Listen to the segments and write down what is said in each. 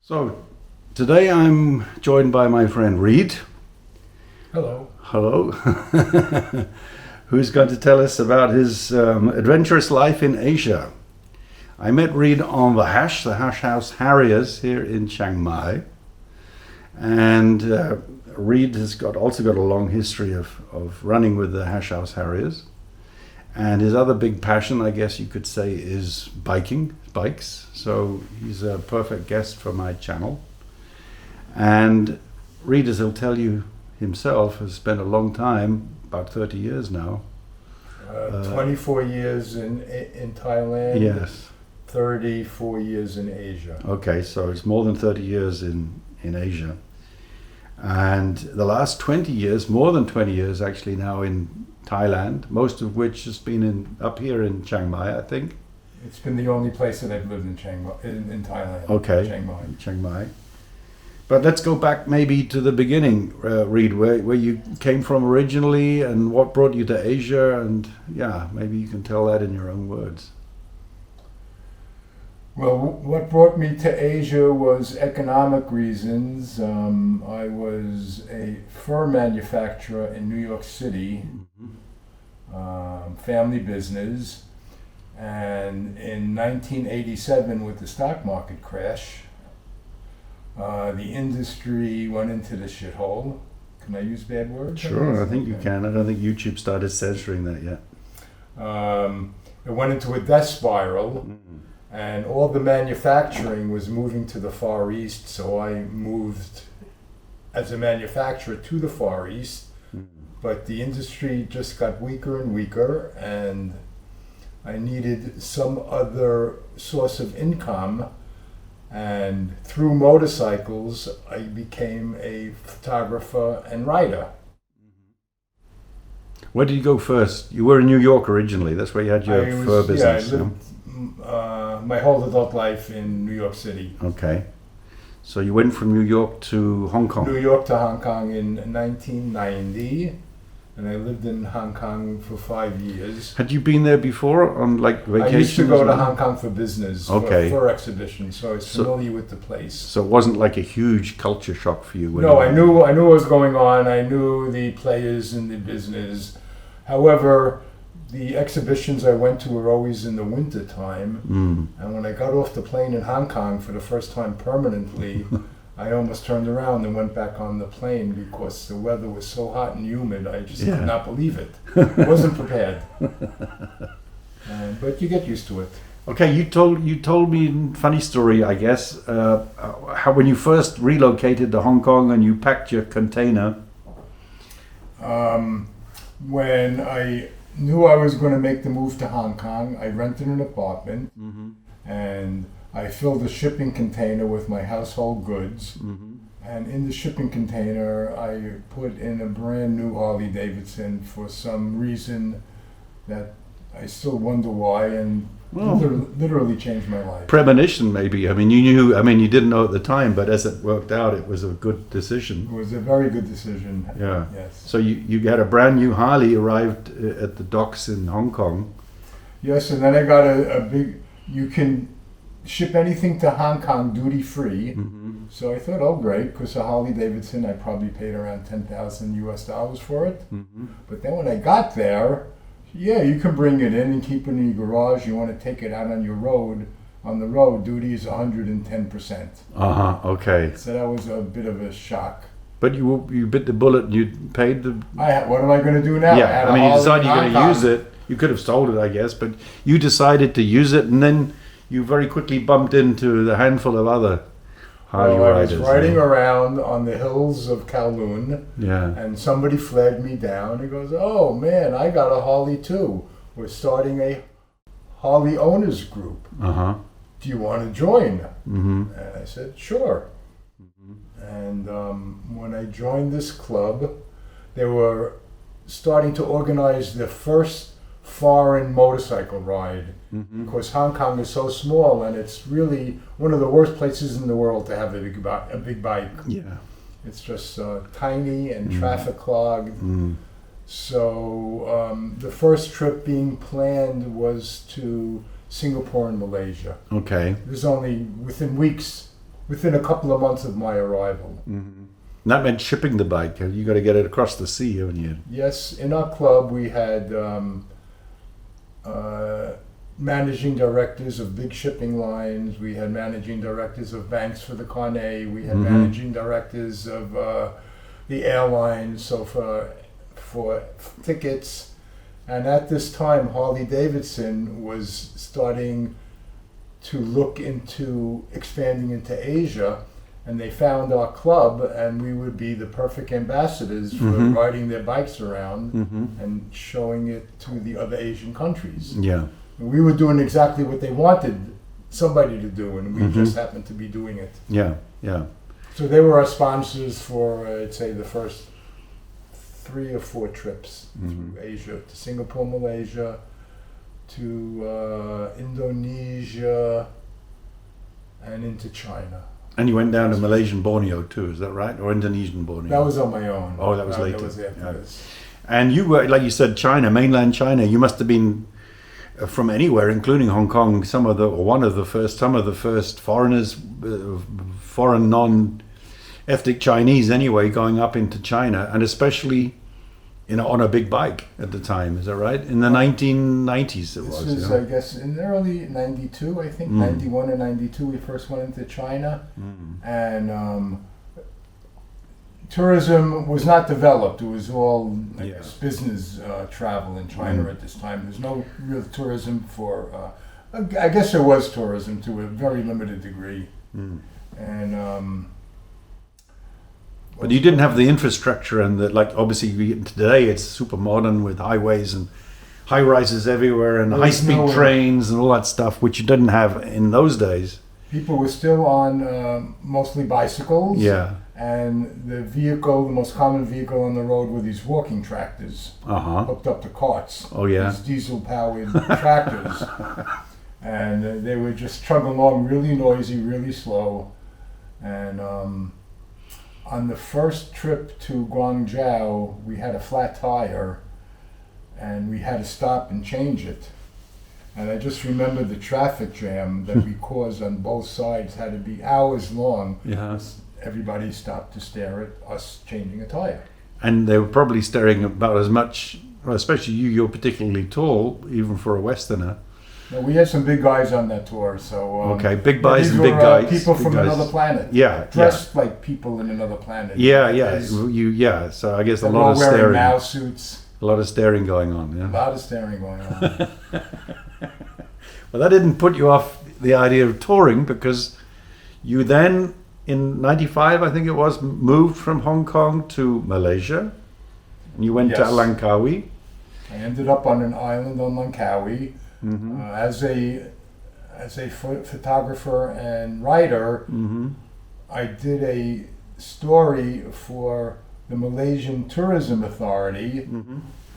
So today I'm joined by my friend Reed. Hello. Hello. Who's going to tell us about his adventurous life in Asia. I met Reed on the Hash House Harriers here in Chiang Mai. And Reed has also got a long history of running with the Hash House Harriers. And his other big passion, I guess you could say, is bikes. So he's a perfect guest for my channel. And Reed, as he'll tell you himself, has spent a long time, about 30 years now. 24 years in Thailand. Yes. 34 years in Asia. Okay, so it's more than 30 years in Asia. And the last 20 years, more than 20 years actually now in Thailand, most of which has been up here in Chiang Mai, I think. It's been the only place that I've lived in in Thailand. Okay, Chiang Mai. But let's go back maybe to the beginning, Reed, where you came from originally and what brought you to Asia, and yeah, maybe you can tell that in your own words. Well, what brought me to Asia was economic reasons. I was a fur manufacturer in New York City, family business, and in 1987 with the stock market crash, the industry went into the shithole. Can I use bad words? Sure, I think you can. I don't think YouTube started censoring that yet. It went into a death spiral. And all the manufacturing was moving to the Far East, so I moved as a manufacturer to the Far East. But the industry just got weaker and weaker, and I needed some other source of income. And through motorcycles, I became a photographer and writer. Where did you go first? You were in New York originally. That's where you had your fur business. Yeah, I lived my whole adult life in New York City. Okay. So you went from New York to Hong Kong. New York to Hong Kong in 1990, and I lived in Hong Kong for 5 years. Had you been there before on like vacation? I used to go to Hong Kong for business, okay, for exhibitions, so I was familiar with the place. So it wasn't like a huge culture shock for you? No, I knew what was going on. I knew the players in the business. However, the exhibitions I went to were always in the winter time, and when I got off the plane in Hong Kong for the first time permanently, I almost turned around and went back on the plane because the weather was so hot and humid. I just could not believe it. I wasn't prepared. But you get used to it. Okay, you told me a funny story, I guess, how when you first relocated to Hong Kong and you packed your container. When I knew I was going to make the move to Hong Kong, I rented an apartment, and I filled a shipping container with my household goods. And in the shipping container, I put in a brand new Harley Davidson for some reason that I still wonder why, and literally changed my life. Premonition, maybe. I mean, you knew. I mean, you didn't know at the time, but as it worked out, it was a good decision. It was a very good decision. Yeah. Yes. So you had a brand new Harley arrived at the docks in Hong Kong. Yes, and then I got a big. You can ship anything to Hong Kong duty free. So I thought, oh great, because a Harley Davidson, I probably paid around $10,000 for it. But then when I got there, yeah, you can bring it in and keep it in your garage. You want to take it out on your road. On the road, duty is 110%. Okay. So that was a bit of a shock. But you bit the bullet and you paid the... What am I going to do now? Yeah, I mean, you decided you're going to use it. You could have sold it, I guess, but you decided to use it, and then you very quickly bumped into the handful of other Harley riders. I was riding around on the hills of Kowloon, yeah, and somebody flagged me down. He goes, "Oh man, I got a Harley too. We're starting a Harley owners group. Do you want to join?" And I said, "Sure." And when I joined this club, they were starting to organize the first foreign motorcycle ride. Because Hong Kong is so small, and it's really one of the worst places in the world to have a big bike. Yeah, it's just tiny and traffic clogged. So the first trip being planned was to Singapore and Malaysia. Okay. It was only within weeks within a couple of months of my arrival. Mm-hmm. And that meant shipping the bike. You got to get it across the sea, haven't you? Yes, in our club we had managing directors of big shipping lines. We had managing directors of banks for the Carnet. We had managing directors of the airlines. So for tickets, and at this time, Harley Davidson was starting to look into expanding into Asia. And they found our club, and we would be the perfect ambassadors for riding their bikes around and showing it to the other Asian countries. Yeah. And we were doing exactly what they wanted somebody to do, and we just happened to be doing it. Yeah, yeah. So they were our sponsors for, I'd say, the first 3 or 4 trips through Asia, to Singapore, Malaysia, to Indonesia, and into China. And you went down to Malaysian Borneo too, is that right? Or Indonesian Borneo? That was on my own. Oh, that was later. That was after this. And you were, like you said, China, mainland China. You must have been from anywhere, including Hong Kong. Some of the first foreigners, foreign non-ethnic Chinese anyway, going up into China, and especially, on a big bike at the time. Is that right? In the 1990s, it was. This was, I guess, in early '92. I think 91 or '92. We first went into China, and tourism was not developed. It was all, I guess, business travel in China at this time. There's no real tourism for. I guess there was tourism to a very limited degree, and. But you didn't have the infrastructure and obviously today it's super modern with highways and high rises everywhere and high speed trains and all that stuff, which you didn't have in those days. People were still on mostly bicycles. Yeah. And the most common vehicle on the road were these walking tractors hooked up to carts. Oh yeah. These diesel powered tractors. And they would just chug along really noisy, really slow. And on the first trip to Guangzhou, we had a flat tire, and we had to stop and change it. And I just remember the traffic jam that we caused on both sides had to be hours long. Yes. Everybody stopped to stare at us changing a tire. And they were probably staring about as much, well, especially you're particularly tall, even for a Westerner. No, we had some big guys on that tour, so... okay, big guys and were, big guys. people big from guys. another planet. Yeah, dressed like people in another planet. Yeah. So I guess a lot of wearing staring. Mao suits. A lot of staring going on. Yeah. A lot of staring going on. Well, that didn't put you off the idea of touring, because you then, in '95, I think it was, moved from Hong Kong to Malaysia, and you went to Langkawi. I ended up on an island on Langkawi. As a photographer and writer, I did a story for the Malaysian Tourism Authority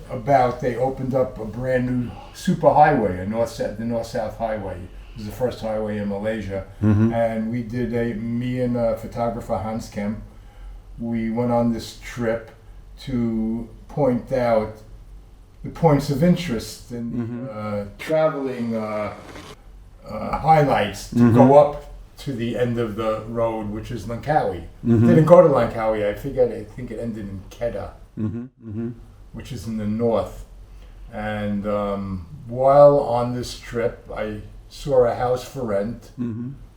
about, they opened up a brand new superhighway, the North-South Highway. It was the first highway in Malaysia. And we did me and photographer Hans Kemp, we went on this trip to point out the points of interest and traveling highlights to go up to the end of the road, which is Langkawi. Didn't go to Langkawi. I think it ended in Kedah, which is in the north. And while on this trip, I saw a house for rent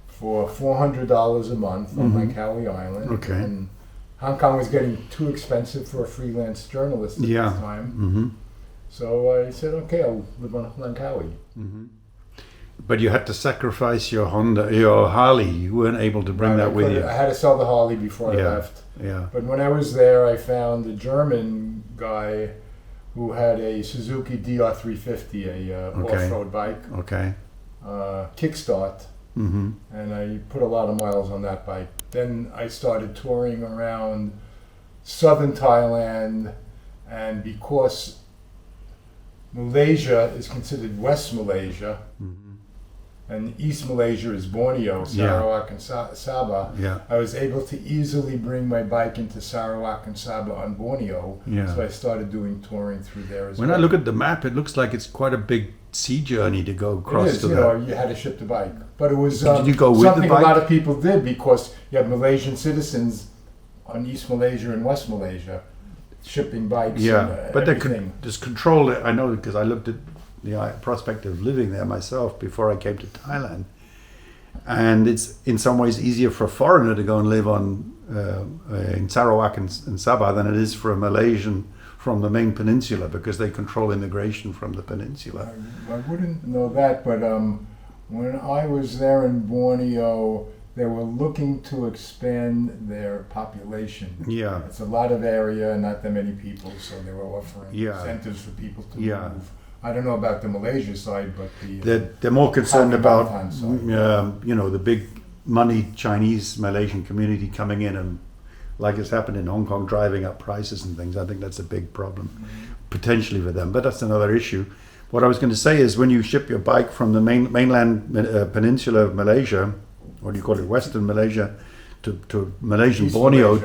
for $400 a month on Langkawi Island. Okay. And Hong Kong was getting too expensive for a freelance journalist at this time. So I said, okay, I'll live on Langkawi. But you had to sacrifice your Harley. You weren't able to bring that with you. I had to sell the Harley before I left. Yeah. But when I was there, I found a German guy who had a Suzuki DR350, a off-road bike. Okay. Kickstart. And I put a lot of miles on that bike. Then I started touring around southern Thailand, and because Malaysia is considered West Malaysia, and East Malaysia is Borneo, Sarawak and Sabah. I was able to easily bring my bike into Sarawak and Sabah on Borneo, so I started doing touring through there as well. When I look at the map, it looks like it's quite a big sea journey to go It across is, to you that. know, you had to ship the bike. But it was Did you go with the something a bike? lot of people did because you have Malaysian citizens on East Malaysia and West Malaysia shipping bikes Yeah, and but everything. there's control. I know because I looked at the prospect of living there myself before I came to Thailand, and it's in some ways easier for a foreigner to go and live on in Sarawak and Sabah than it is for a Malaysian from the main peninsula because they control immigration from the peninsula. I wouldn't know that, but when I was there in Borneo, they were looking to expand their population. Yeah. It's a lot of area, not that many people, so they were offering incentives for people to move. I don't know about the Malaysia side, but they're more concerned about Batam side. you know, the big money Chinese Malaysian community coming in and like it's happened in Hong Kong, driving up prices and things. I think that's a big problem potentially for them, but that's another issue. What I was going to say is when you ship your bike from the mainland peninsula of Malaysia, what do you call it, Western Malaysia, to Malaysian East Borneo,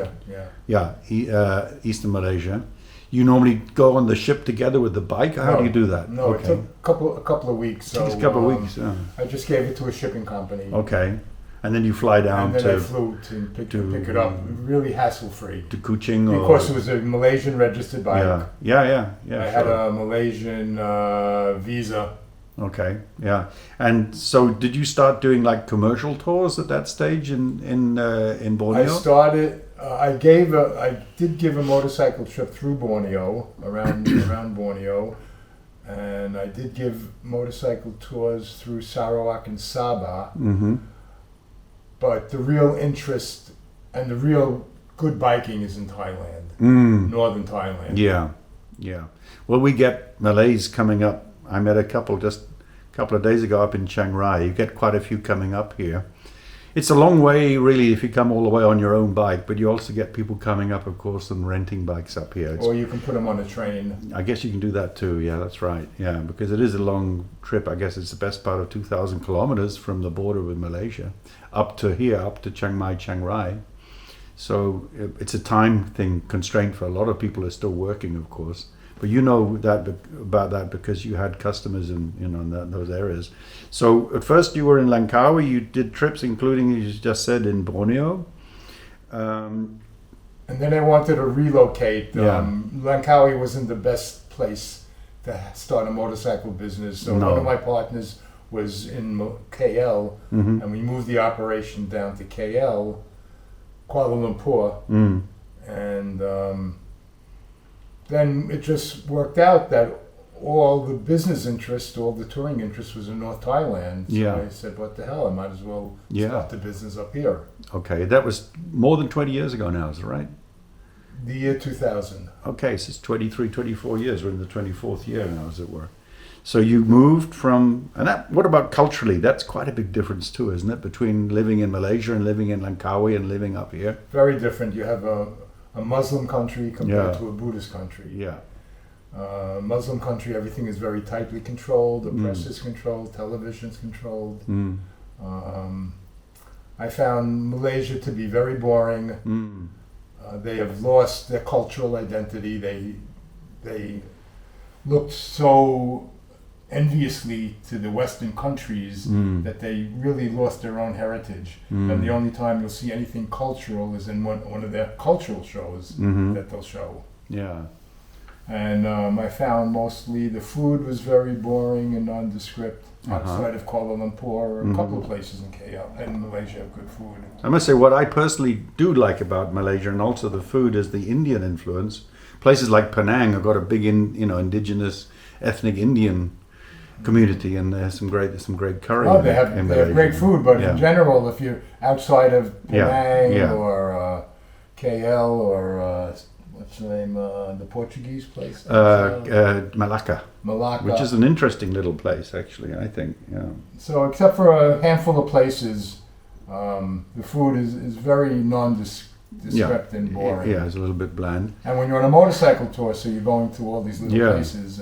Malaysia, Eastern Malaysia, you normally go on the ship together with the bike? How do you do that? No, it took a couple of weeks. So, It took a couple of weeks. I just gave it to a shipping company. Okay. And then you fly down and then I to flew to pick it up, really hassle-free. to Kuching, Because it was a Malaysian registered bike. Yeah. I had a Malaysian visa. Okay, yeah. And so, did you start doing like commercial tours at that stage in Borneo? I started. I did give a motorcycle trip through Borneo, around Borneo, and I did give motorcycle tours through Sarawak and Sabah. Mm-hmm. But the real interest and the real good biking is in Thailand, northern Thailand. Yeah. Well, we get Malays coming up. I met a couple just a couple of days ago up in Chiang. You get quite a few coming up here. It's a long way, really, if you come all the way on your own bike, but you also get people coming up, of course, and renting bikes up here. Or you can put them on a train. I guess you can do that too, yeah, that's right. Yeah, because it is a long trip. I guess it's the best part of 2,000 kilometers from the border with Malaysia up to here, up to Chiang Rai. So it's a time thing, constraint for a lot of people who are still working, of course. But you know about that because you had customers in those areas. So at first you were in Langkawi. You did trips, including, you just said, in Borneo. And then I wanted to relocate. Langkawi wasn't the best place to start a motorcycle business. So one of my partners was in KL, and we moved the operation down to KL, Kuala Lumpur, and then it just worked out that all the business interest, all the touring interest was in North Thailand. So I said, what the hell, I might as well start the business up here. Okay, that was more than 20 years ago now, is it right? The year 2000. Okay, so it's 23, 24 years. We're in the 24th year now, as it were. So you moved from, and what about culturally? That's quite a big difference too, isn't it? Between living in Malaysia and living in Langkawi and living up here. Very different. You have a Muslim country compared to a Buddhist country. Yeah. Muslim country, everything is very tightly controlled. The press is controlled. Television's controlled. I found Malaysia to be very boring. They have lost their cultural identity. They looked so enviously to the Western countries that they really lost their own heritage. And the only time you'll see anything cultural is in one of their cultural shows that they'll show. Yeah. And I found mostly the food was very boring and nondescript. Outside of Kuala Lumpur, a couple of places in KL and Malaysia have good food. I must say, what I personally do like about Malaysia and also the food is the Indian influence. Places like Penang have got a big, indigenous, ethnic Indian community, and there's some great curry. Oh, they have great food, but in general, if you're outside of Penang or KL or what's the name, the Portuguese place? Malacca. Malacca. Which is an interesting little place, actually, I think. Yeah. So except for a handful of places, the food is very nondescript and boring. Yeah, it's a little bit bland. And when you're on a motorcycle tour, so you're going to all these little places.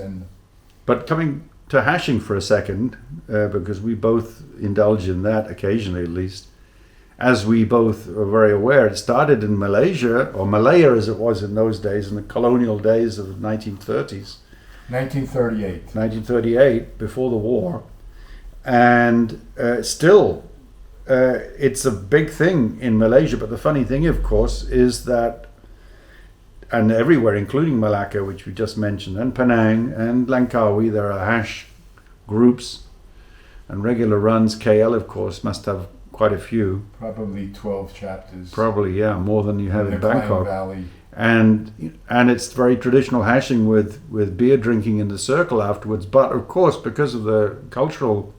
But coming to hashing for a second, because we both indulge in that occasionally at least, as we both are very aware, it started in Malaysia, or Malaya as it was in those days, in the colonial days of the 1930s. 1938. 1938, before the war. And still, it's a big thing in Malaysia. But the funny thing, of course, is that, and everywhere, including Malacca, which we just mentioned, and Penang and Langkawi, there are hash groups and regular runs. KL, of course, must have quite a few. Probably 12 chapters. Probably, yeah, more than you have in Klang Bangkok. Valley. And it's very traditional hashing with beer drinking in the circle afterwards. But of course, because of the cultural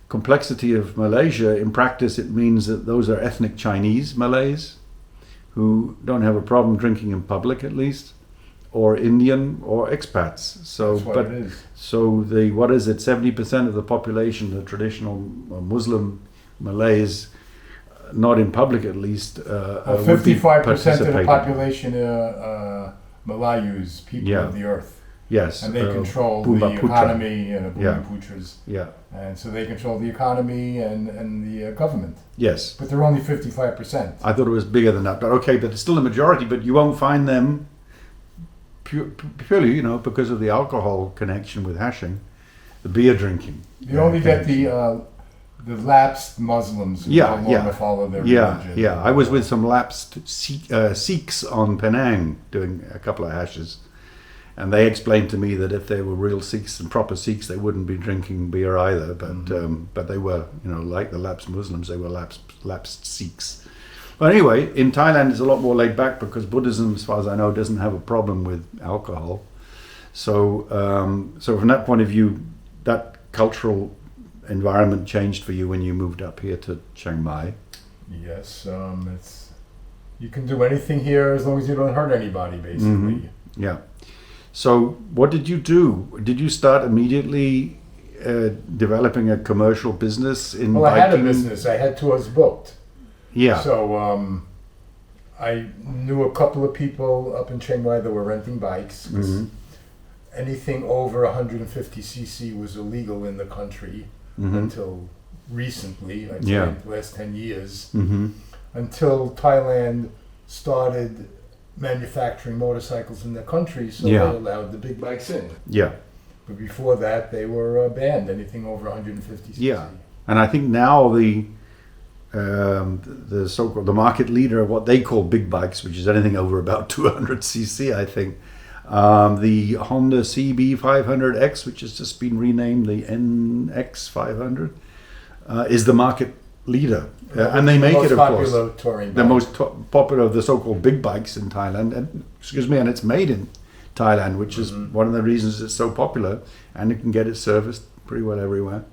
complexity of Malaysia, in practice it means that those are ethnic Chinese Malays who don't have a problem drinking in public, at least, or Indian or expats. So, That's what it is. So the 70% of the population, the traditional Muslim Malays, not in public at least, 55% of the population are Malayus, people of the earth. Yes. And they control Bumba the Putra. economy and Bumiputras. Yeah. And so they control the economy and the government. Yes. But they're only 55%. I thought it was bigger than that. But okay, but it's still a majority, but you won't find them purely, because of the alcohol connection with hashing, the beer drinking. You only get the lapsed Muslims who no longer follow their religion. Yeah. I was with some lapsed Sikhs on Penang doing a couple of hashes, and they explained to me that if they were real Sikhs and proper Sikhs, they wouldn't be drinking beer either. But they were, like the lapsed Muslims, they were lapsed Sikhs. But anyway, in Thailand it's a lot more laid back because Buddhism, as far as I know, doesn't have a problem with alcohol. So from that point of view, that cultural environment changed for you when you moved up here to Chiang Mai. Yes, you can do anything here as long as you don't hurt anybody, basically. Mm-hmm. Yeah. So what did you do? Did you start immediately developing a commercial business in biking? Well, I had a business. I had tours booked. Yeah. So I knew a couple of people up in Chiang Mai that were renting bikes. Anything over 150cc was illegal in the country until recently, I'd say the last 10 years, until Thailand started manufacturing motorcycles in the country, so they allowed the big bikes in. Yeah. But before that, they were banned, anything over 150cc. Yeah. And I think now the so-called the market leader of what they call big bikes, which is anything over about 200cc, I think, the Honda CB500X, which has just been renamed the NX500, is the market leader. And they make it, of course, the most popular of the so-called big bikes in Thailand. And it's made in Thailand, which is one of the reasons it's so popular, and it can get it serviced pretty well everywhere.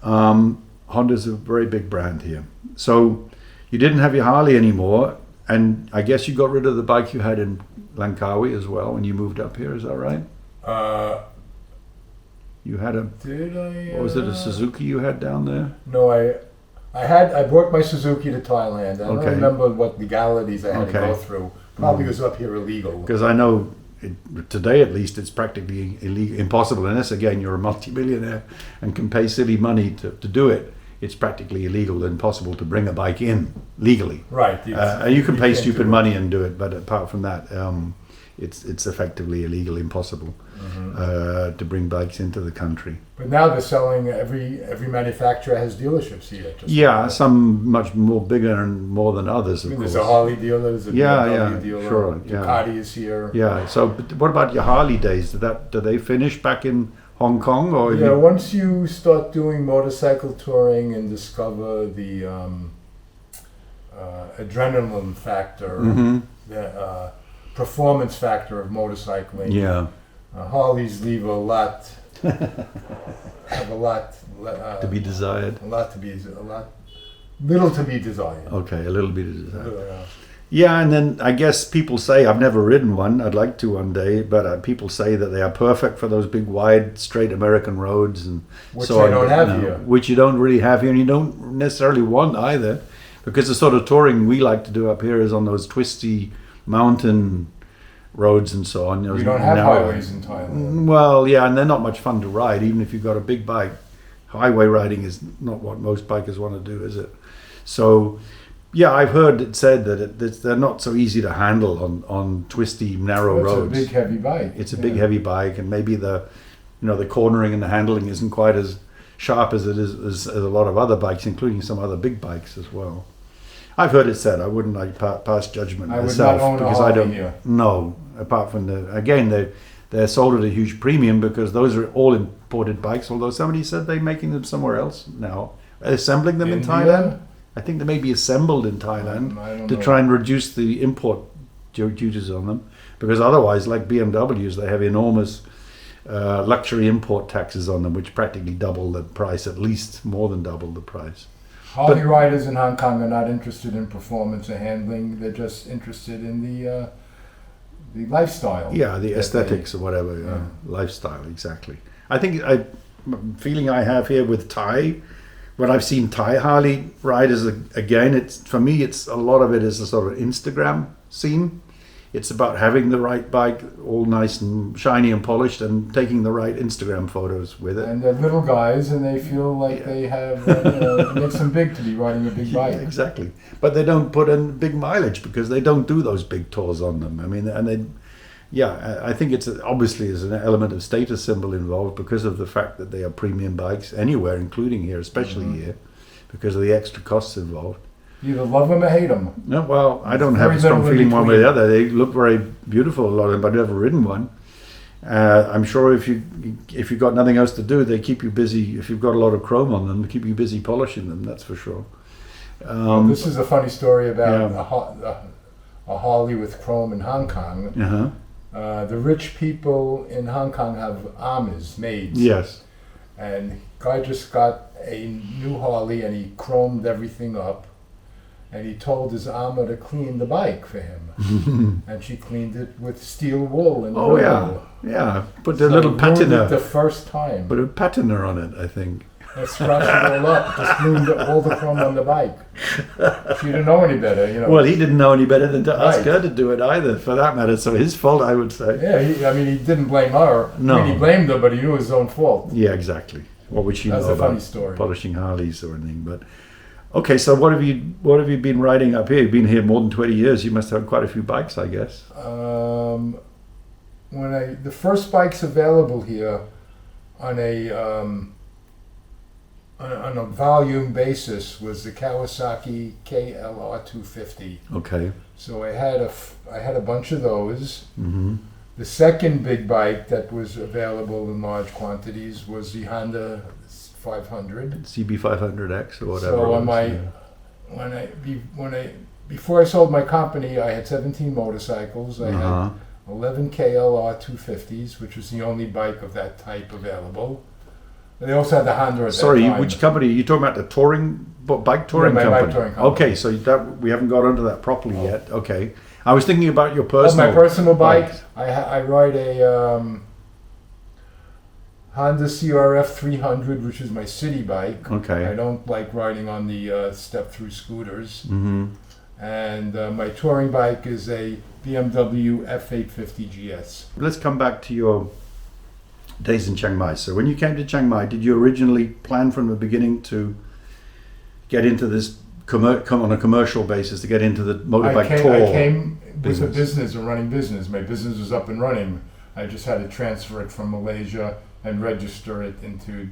Honda's a very big brand here. So you didn't have your Harley anymore, and I guess you got rid of the bike you had in Langkawi as well when you moved up here. Is that right? You had a. Did I? What was it? A Suzuki you had down there? No, I brought my Suzuki to Thailand. I don't remember what legalities I had to go through. Probably was up here illegal. Because I know today, at least, it's practically impossible unless, again, you're a multi-millionaire and can pay silly money to do it. It's practically illegal and impossible to bring a bike in legally. Right. You can pay stupid money and do it, but apart from that, it's effectively illegal, impossible to bring bikes into the country. But now they're selling, every manufacturer has dealerships here. Some much more bigger and more than others, of course. There's a Harley dealer, there's a BMW dealer, sure, Ducati is here. Yeah, so but what about your Harley days? Did they finish back in Hong Kong? Or once you start doing motorcycle touring and discover the adrenaline factor, the performance factor of motorcycling, Harleys leave a lot, have a lot to be desired. Little to be desired. Okay, a little bit of desired. Yeah, and then I guess people say, I've never ridden one, I'd like to one day, but people say that they are perfect for those big, wide, straight American roads. And which so I don't have here. Which you don't really have here, and you don't necessarily want either, because the sort of touring we like to do up here is on those twisty mountain roads and so on. You don't have highways in Thailand. Well, yeah, and they're not much fun to ride, even if you've got a big bike. Highway riding is not what most bikers want to do, is it? So Yeah, I've heard it said that they're not so easy to handle on twisty, narrow roads. It's a big, heavy bike. It's a big, heavy bike, and maybe the cornering and the handling isn't quite as sharp as it is as a lot of other bikes, including some other big bikes as well. I've heard it said. I wouldn't pass judgment myself because I don't know. Apart from they're sold at a huge premium because those are all imported bikes. Although somebody said they're making them somewhere else now, assembling them in Thailand. I think they may be assembled in Thailand to try and reduce the import duties on them, because otherwise, like BMWs, they have enormous luxury import taxes on them, which practically double the price, at least more than double the price. Harley riders in Hong Kong are not interested in performance or handling. They're just interested in the lifestyle. Yeah, the aesthetics or whatever. Lifestyle, exactly. I think feeling I have here with Thai, when I've seen Thai Harley riders again, for me it's a lot of it is a sort of Instagram scene. It's about having the right bike, all nice and shiny and polished, and taking the right Instagram photos with it. And they're little guys, and they feel like they have, it makes them big to be riding a big bike. Yeah, exactly. But they don't put in big mileage because they don't do those big tours on them. I mean, I think it's obviously there's an element of status symbol involved because of the fact that they are premium bikes anywhere, including here, especially here, because of the extra costs involved. You either love them or hate them. No, well, I don't have a strong feeling one way or the other. They look very beautiful, a lot of them, but I've never ridden one. I'm sure if you've got nothing else to do, they keep you busy. If you've got a lot of chrome on them, they keep you busy polishing them, that's for sure. This is a funny story about a Harley with chrome in Hong Kong. The rich people in Hong Kong have armors, maids. Yes. And guy just got a new Harley and he chromed everything up. And he told his ama to clean the bike for him. And she cleaned it with steel wool and wool. Yeah. Put a little patina. The first time. Put a patina on it, I think. I scratched it all up. Just cleaned all the chrome on the bike. She didn't know any better, Well, he didn't know any better than to ask her to do it either, for that matter. So his fault, I would say. Yeah, he didn't blame her. No. I mean, he blamed her, but he knew his own fault. Yeah, exactly. What would she know That's a funny about story. polishing Harleys or anything? But okay, so what have you been riding up here? You've been here more than 20 years. You must have quite a few bikes, I guess. The first bikes available here on a volume basis was the Kawasaki KLR 250. Okay. So I had a bunch of those. Mm-hmm. The second big bike that was available in large quantities was the Honda 500. CB500X or whatever. So before I sold my company, I had 17 motorcycles. I had 11 KLR 250s, which was the only bike of that type available. They also had the Honda at that time. Which company? Are you talking about the bike touring company? Bike touring company. Okay, so we haven't got onto that properly yet. Okay. I was thinking about your personal my personal bike. I ride a Honda CRF 300, which is my city bike. Okay. I don't like riding on the step-through scooters. Mm-hmm. And my touring bike is a BMW F850 GS. Let's come back to your days in Chiang Mai. So when you came to Chiang Mai, did you originally plan from the beginning to get into this, come on a commercial basis, to get into the motorbike tour? I came with a business, a running business. My business was up and running. I just had to transfer it from Malaysia and register it into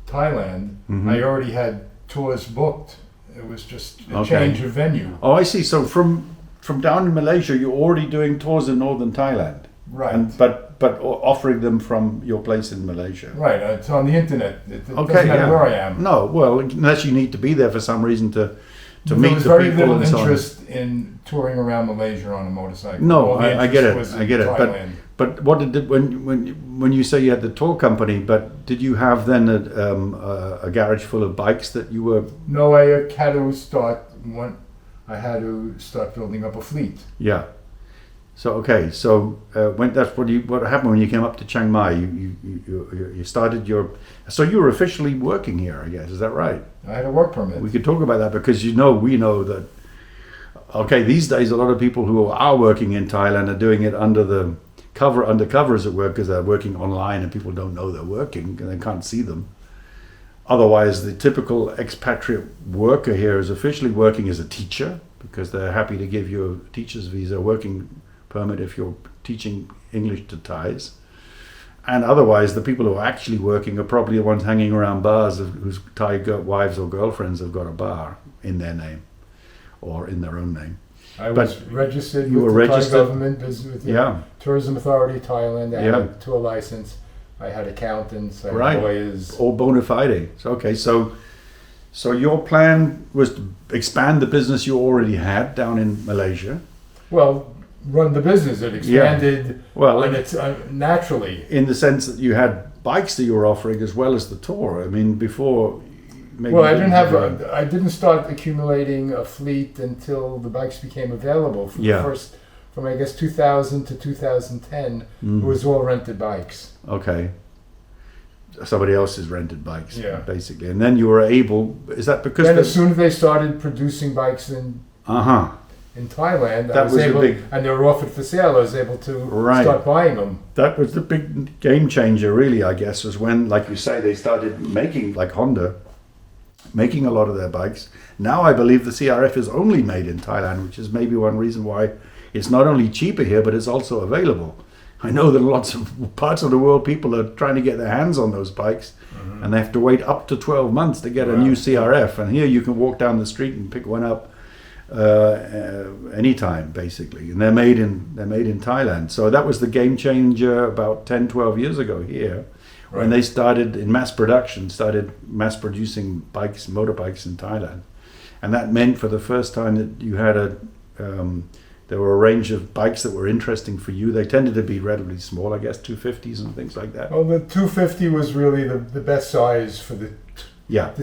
Thailand. Mm-hmm. I already had tours booked. It was just a change of venue. Oh, I see. So from down in Malaysia, you're already doing tours in northern Thailand. Right. But offering them from your place in Malaysia. Right. It's on the internet. It doesn't matter where I am. No, well, unless you need to be there for some reason to meet the people and so on. There was very little interest in touring around Malaysia on a motorcycle. No, I get it. I get it. Thailand. But what did when you say you had the tour company? But did you have then a garage full of bikes that you were? No, I had to start building up a fleet. Yeah. So okay. So what happened when you came up to Chiang Mai? You started your. So you were officially working here, I guess. Is that right? I had a work permit. We could talk about that because we know that. Okay, these days a lot of people who are working in Thailand are doing it undercover as it were, because they're working online and people don't know they're working and they can't see them. Otherwise, the typical expatriate worker here is officially working as a teacher because they're happy to give you a teacher's visa, working permit if you're teaching English to Thais. And otherwise, the people who are actually working are probably the ones hanging around bars whose Thai wives or girlfriends have got a bar in their name or in their own name. I was registered you with were the registered? Thai government, with the Tourism Authority Thailand. I had a tour license. I had accountants, I had lawyers. All bona fide. Okay, so your plan was to expand the business you already had down in Malaysia. Well, run the business. It expanded it's naturally. In the sense that you had bikes that you were offering as well as the tour. I mean, before. Maybe well, I didn't start accumulating a fleet until the bikes became available. From I guess 2000 to 2010, it was all rented bikes. Okay. Somebody else's rented bikes, basically. And then you were able, is that because... Then as soon as they started producing bikes in Thailand, and they were offered for sale, I was able to start buying them. That was the big game changer, really, I guess, was when, like you say, they started making, like Honda, making a lot of their bikes. Now I believe the CRF is only made in Thailand, which is maybe one reason why it's not only cheaper here, but it's also available. I know that lots of parts of the world people are trying to get their hands on those bikes, and they have to wait up to 12 months to get a new CRF. And here you can walk down the street and pick one up anytime, basically. And they're made in Thailand. So that was the game changer about 10, 12 years ago here, when they started in mass production, started mass producing bikes, motorbikes in Thailand. And that meant for the first time that you had there were a range of bikes that were interesting for you. They tended to be relatively small, I guess, 250s and things like that. Well, the 250 was really the best size for the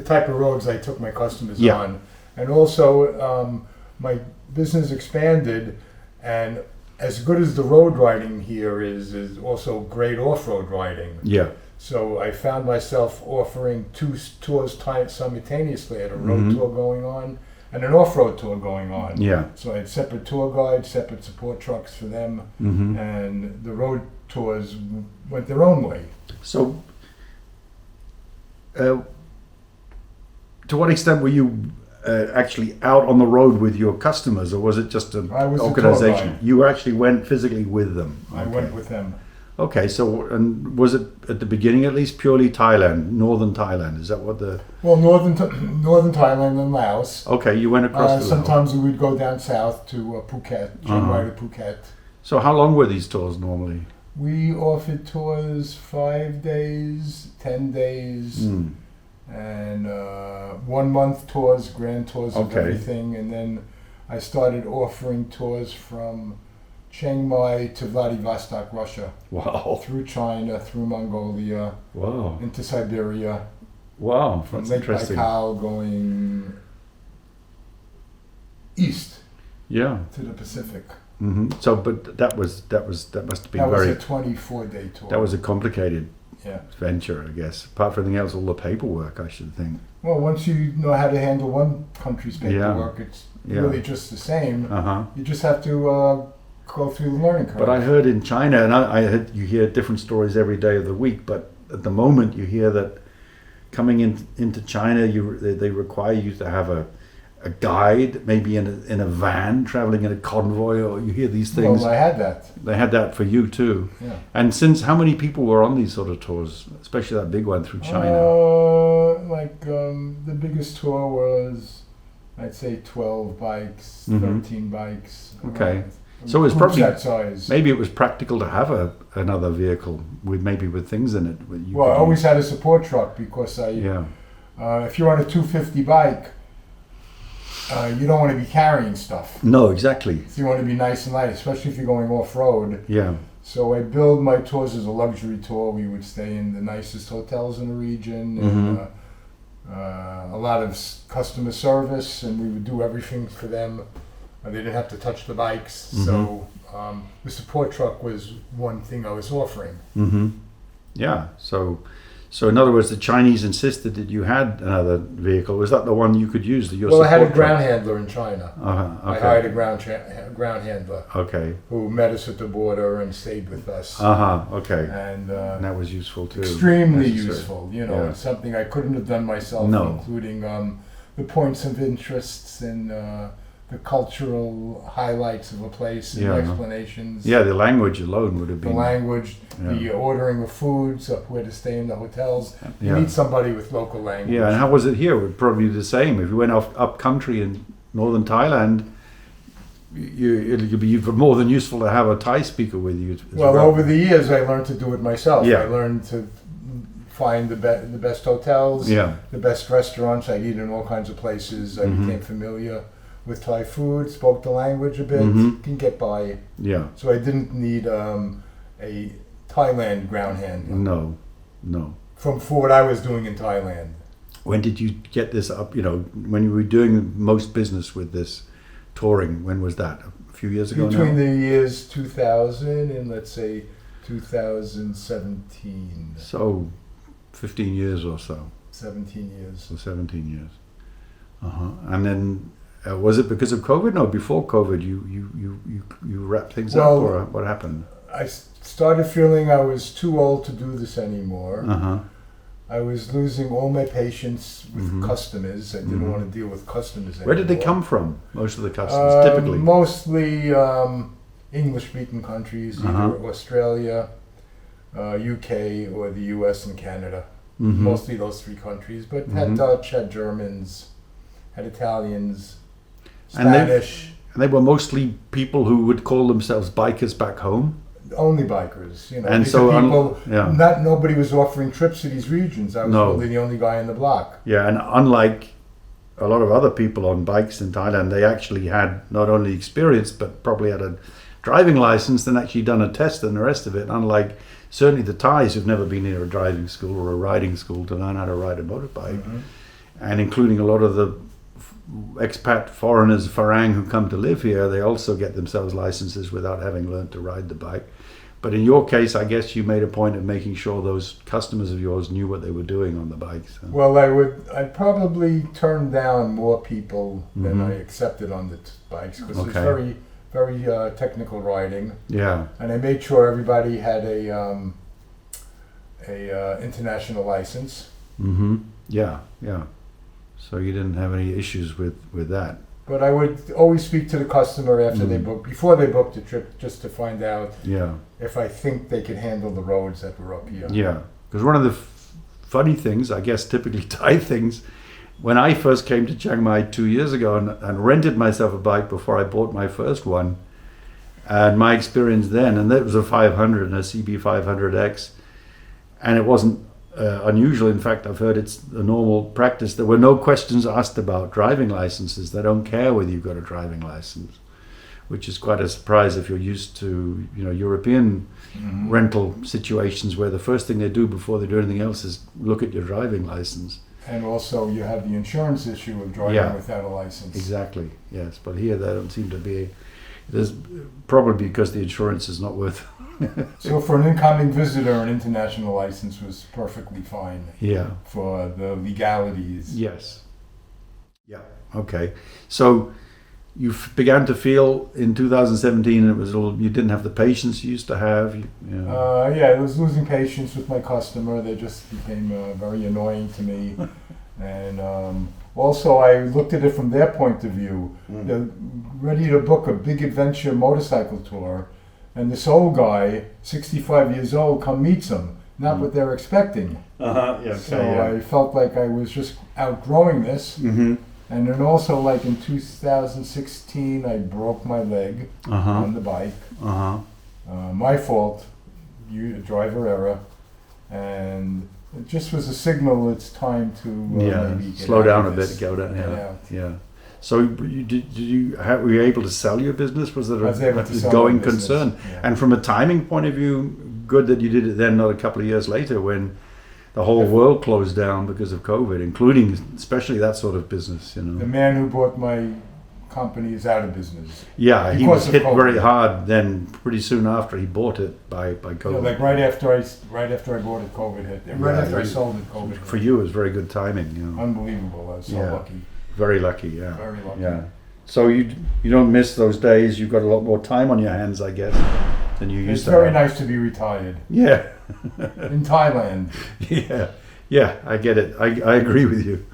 type of roads I took my customers on. And also, my business expanded, and as good as the road riding here is also great off-road riding. Yeah. So I found myself offering two tours simultaneously. I had a road tour going on and an off-road tour going on. Yeah. So I had separate tour guides, separate support trucks for them, and the road tours went their own way. So, to what extent were you actually out on the road with your customers, or was it just an organization? You actually went physically with them. I went with them. Okay, so and was it at the beginning at least purely Thailand, northern Thailand? Is that what the... Well, northern Thailand and Laos. Okay, you went across to sometimes we would go down south to Phuket, Chiang to Phuket. So how long were these tours normally? We offered tours 5 days, 10 days, and 1 month tours, grand tours of everything. And then I started offering tours from Chiang Mai to Vladivostok, Russia. Wow. Through China, through Mongolia. Wow. Into Siberia. Wow, from that's Lake interesting. Baikal going east. Yeah. To the Pacific. So, but that must have been that was a 24-day tour. That was a complicated venture, I guess. Apart from anything else, all the paperwork, I should think. Well, once you know how to handle one country's paperwork, it's really just the same. You just have to go through the learning curve. But I heard in China, and you hear different stories every day of the week, but at the moment you hear that coming into China, they require you to have a guide, maybe in a van, traveling in a convoy, or you hear these things. Well, I had that. They had that for you too. Yeah. And since how many people were on these sort of tours, especially that big one through China? The biggest tour was, I'd say 12 bikes, 13 bikes. Okay. So it was probably that size. Maybe it was practical to have another vehicle with things in it. I always had a support truck because if you're on a 250 bike, you don't want to be carrying stuff. No, exactly. So you want to be nice and light, especially if you're going off-road. Yeah. So I build my tours as a luxury tour. We would stay in the nicest hotels in the region, and a lot of customer service, and we would do everything for them. They didn't have to touch the bikes, so the support truck was one thing I was offering. Yeah, so So in other words, the Chinese insisted that you had another vehicle. Was that the one you could use? Well, I had a ground handler in China. Okay. I hired a ground handler. Okay. Who met us at the border and stayed with us. Okay. And that was useful too. Extremely useful. You know, Yeah. it's something I couldn't have done myself, including the points of interests and the cultural highlights of a place and explanations. Yeah, the language alone would have been. The language, the ordering of foods, where to stay in the hotels. You Yeah. need somebody with local language. Yeah, and how was it here? It would probably be the same. If you went up country in northern Thailand, it'd be more than useful to have a Thai speaker with you. Well, over the years, I learned to do it myself. Yeah. I learned to find the best hotels, the best restaurants. I'd eat in all kinds of places. I became familiar with Thai food, spoke the language a bit, can get by. Yeah. So I didn't need a Thailand ground handler. No. For what I was doing in Thailand. When did you get this up? You know, when you were doing most business with this touring, when was that? A few years ago Between now? the years 2000 and let's say 2017. So 15 years or so. 17 years. So 17 years. And then was it because of COVID? No, before COVID, you wrapped things up, or what happened? I started feeling I was too old to do this anymore. I was losing all my patience with customers. I didn't want to deal with customers anymore. Where did they come from? Most of the customers, typically. Mostly English-speaking countries, either Australia, UK, or the US and Canada. Mostly those three countries, but had Dutch, had Germans, had Italians, Spanish. And they were mostly people who would call themselves bikers back home. Only bikers, you know. And these so are people, nobody was offering trips to these regions. I was really the only guy in the block. Yeah, and unlike a lot of other people on bikes in Thailand, they actually had not only experience, but probably had a driving license and actually done a test and the rest of it. Unlike certainly the Thais who've never been in a driving school or a riding school to learn how to ride a motorbike, and including a lot of the expat foreigners, Farang, who come to live here, they also get themselves licenses without having learned to ride the bike. But in your case, I guess you made a point of making sure those customers of yours knew what they were doing on the bikes. Well, I'd probably turn down more people than I accepted on the bikes because it's very, very technical riding. Yeah. And I made sure everybody had a international license. Yeah. So you didn't have any issues with that. But I would always speak to the customer after they book, before they booked the trip, just to find out if I think they could handle the roads that were up here. Yeah, because one of the funny things, I guess typically Thai things, when I first came to Chiang Mai 2 years ago and rented myself a bike before I bought my first one, and my experience then, and that was a 500 and a CB 500X, and it wasn't unusual. In fact, I've heard it's a normal practice. There were no questions asked about driving licenses. They don't care whether you've got a driving license, which is quite a surprise if you're used to, European rental situations where the first thing they do before they do anything else is look at your driving license. And also you have the insurance issue of driving without a license. Exactly, yes. But here they don't seem to be. It is probably because the insurance is not worth. So for an incoming visitor, an international license was perfectly fine. Yeah. For the legalities. Yes. Yeah. Okay. So you began to feel in 2017 it was you didn't have the patience you used to have. I was losing patience with my customer. They just became very annoying to me. And also I looked at it from their point of view. They're ready to book a big adventure motorcycle tour. And this old guy, 65 years old, meets them. Not what they're expecting. I felt like I was just outgrowing this. And then also, like in 2016, I broke my leg on the bike. My fault, driver error. And it just was a signal it's time to maybe slow down a bit, go down. Yeah. So were you able to sell your business? Was there a going concern? Yeah. And from a timing point of view, good that you did it then, not a couple of years later when the whole world closed down because of COVID, including especially that sort of business. The man who bought my company is out of business. Yeah, he Because was of hit COVID. very hard. Then pretty soon after he bought it by COVID. Yeah, like right after I bought it, COVID hit. And right Yeah, after I you- sold it, COVID hit. For you, it was very good timing. You know. Unbelievable. I was so Yeah. lucky. Very lucky. Yeah. Very lucky. Yeah. So you don't miss those days. You've got a lot more time on your hands, I guess, than you It's used to. very have. nice to be retired Yeah. in Thailand. Yeah. Yeah. I get it. I agree with you.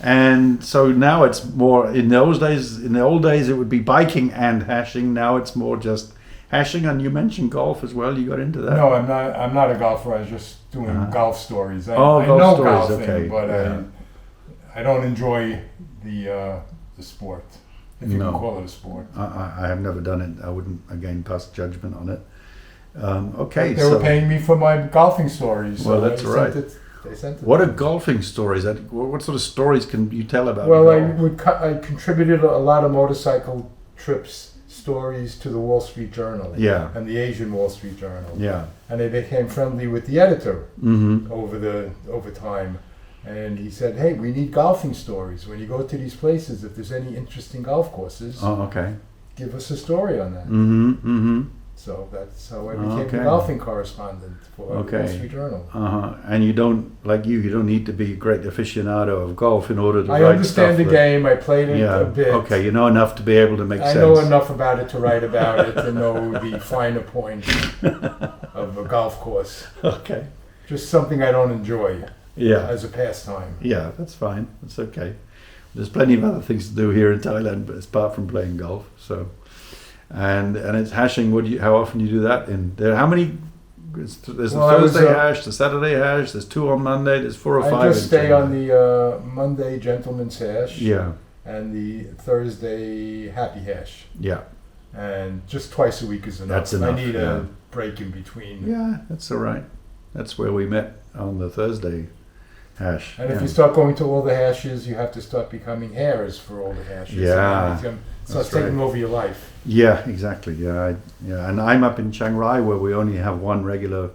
And so now it's more in those days. In the old days, it would be biking and hashing. Now it's more just hashing. And you mentioned golf as well. You got into that. No, I'm not a golfer. I was just doing Uh-huh. golf stories. I Oh, golf know stories, golfing, okay, but yeah. I don't enjoy the sport, if you No. can call it a sport. I have never done it. I wouldn't again pass judgment on it. Okay. They were paying me for my golfing stories. Well, so that's they right. Sent it, they sent it. What are golfing stories? What sort of stories can you tell about? Well, golf? I contributed a lot of motorcycle trips stories to the Wall Street Journal. Yeah. And the Asian Wall Street Journal. Yeah. And they became friendly with the editor Mm-hmm. over time. And he said, "Hey, we need golfing stories. When you go to these places, if there's any interesting golf courses, Oh, okay. give us a story on that." Mm-hmm. Mm-hmm. So that's how I became Okay. the golfing correspondent for the Okay. Wall Street Journal. Uh-huh. And you don't, like you don't need to be a great aficionado of golf in order to I write understand the stuff that- game. I played it Yeah. a bit. Okay. You know enough to be able to make I sense. know enough about it to write about it, to know the finer points of a golf course. Okay. Just something I don't enjoy Yeah. as a pastime. Yeah. That's fine. That's okay. There's plenty of other things to do here in Thailand, but apart from playing golf. So, and it's hashing. How often do you do that? In there? How many? There's Well, the I was, Thursday hash, the Saturday hash. There's 2 on Monday. There's 4 or 5. I just in stay China. on the Monday gentleman's hash Yeah. and the Thursday happy hash. Yeah. And just twice a week is enough. That's enough, I need yeah. a break in between. Yeah, that's all right. That's where we met on the Thursday hash. And if yeah. you start going to all the hashes, you have to start becoming hares for all the hashes. Yeah, And it starts that's taking right. over your life. Yeah, exactly. Yeah, yeah. And I'm up in Chiang Rai where we only have one regular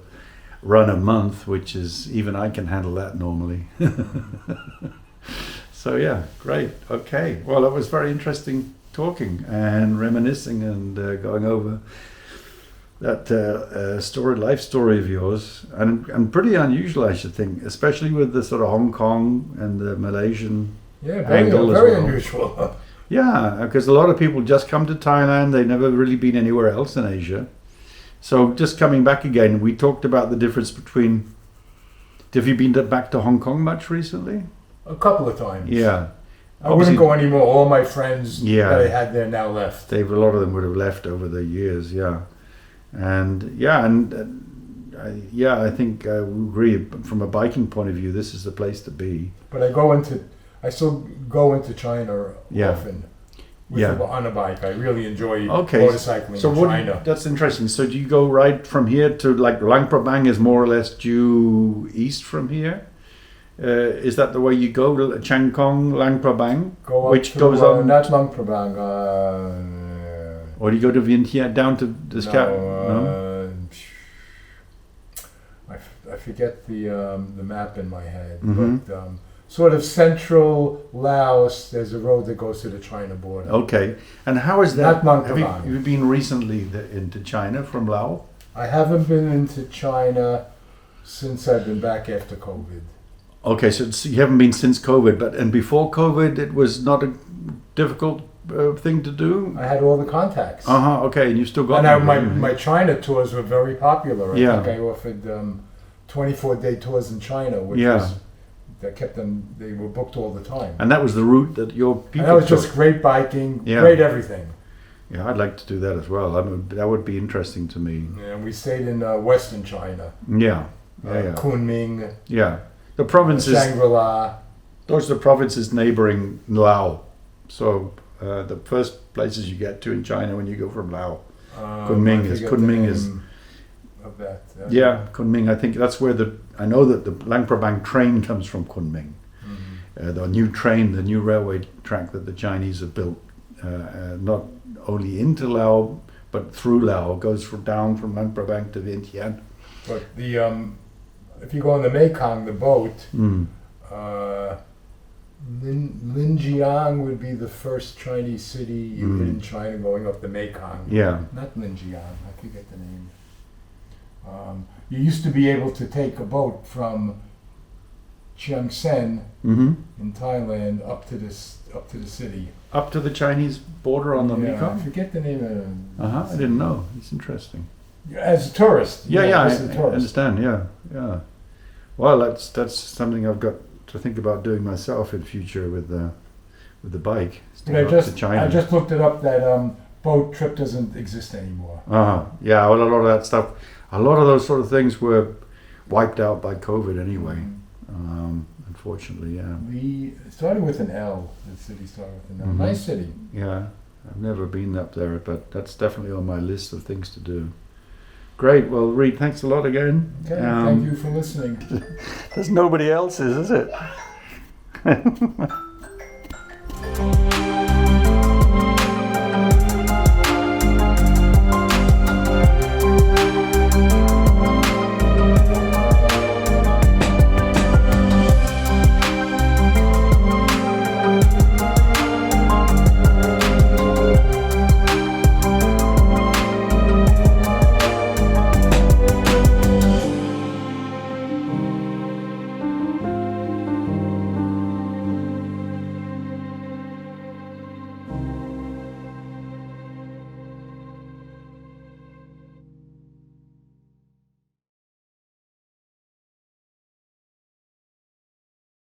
run a month, which is even I can handle that normally. So yeah, great. Okay. Well, it was very interesting talking and reminiscing and going over that life story of yours, and pretty unusual, I should think, especially with the sort of Hong Kong and the Malaysian. Yeah, very, Angle as very well. unusual. Yeah, because a lot of people just come to Thailand. They've never really been anywhere else in Asia. So just coming back again, we talked about the difference between. Have you been back to Hong Kong much recently? A couple of times. Yeah, I wouldn't go anymore. All my friends Yeah. that I had there now left. a lot of them would have left over the years. Yeah, and I think we agree from a biking point of view. This is the place to be. But I still go into China Yeah. often Yeah. on a bike. I really enjoy Okay, motorcycling So in what? China. That's interesting. So do you go right from here to like Luang Prabang is more or less due east from here? Is that the way you go? Chiang Kong, Luang Prabang, Go up which to, goes on, not Luang Prabang. or do you go to Vientiane down to the Scout? No. I forget the map in my head, Mhm. but sort of central Laos. There's a road that goes to the China border. Okay. And how is that? Not Luang Have you, Prabang. have you been recently into China from Laos? I haven't been into China since I've been back after COVID. Okay, so you haven't been since COVID, and before COVID, it was not a difficult thing to do. I had all the contacts. Okay, and you still got And them. my China tours were very popular. I Yeah. think I offered 24-day tours in China, which Yeah. was that kept them. They were booked all the time. And that was the route that your people And that was took. just great biking, Yeah. great everything. Yeah, I'd like to do that as well. That would be interesting to me. And we stayed in Western China, Yeah, yeah. Kunming, Yeah. The provinces, Shangri-La. those are the provinces neighboring Laos. So the first places you get to in China when you go from Laos. Kunming I is- forget the Kunming is- name of that. Yeah, Kunming. I think that's where I know that the Luang Prabang train comes from Kunming. Mhm. The new train, the new railway track that the Chinese have built, not only into Laos but through Laos, goes down from Luang Prabang to Vientiane. But if you go on the Mekong, the boat, Mm. Linjiang would be the first Chinese city you hit in China going up the Mekong. Yeah. Not Linjiang, I forget the name. You used to be able to take a boat from Chiang in Thailand up to the city. Up to the Chinese border on the I Mekong? forget the name of it. I didn't know. It's interesting. As a tourist. I as a tourist. understand. Yeah. Well, that's something I've got to think about doing myself in future with the bike. But I just looked it up that boat trip doesn't exist anymore. Yeah, well, a lot of those sort of things were wiped out by COVID anyway. Unfortunately, yeah. It started with an L. The city started with an L. Nice city. Yeah, I've never been up there, but that's definitely on my list of things to do. Great. Well, Reed, thanks a lot again. Okay, thank you for listening. There's nobody else's, is it?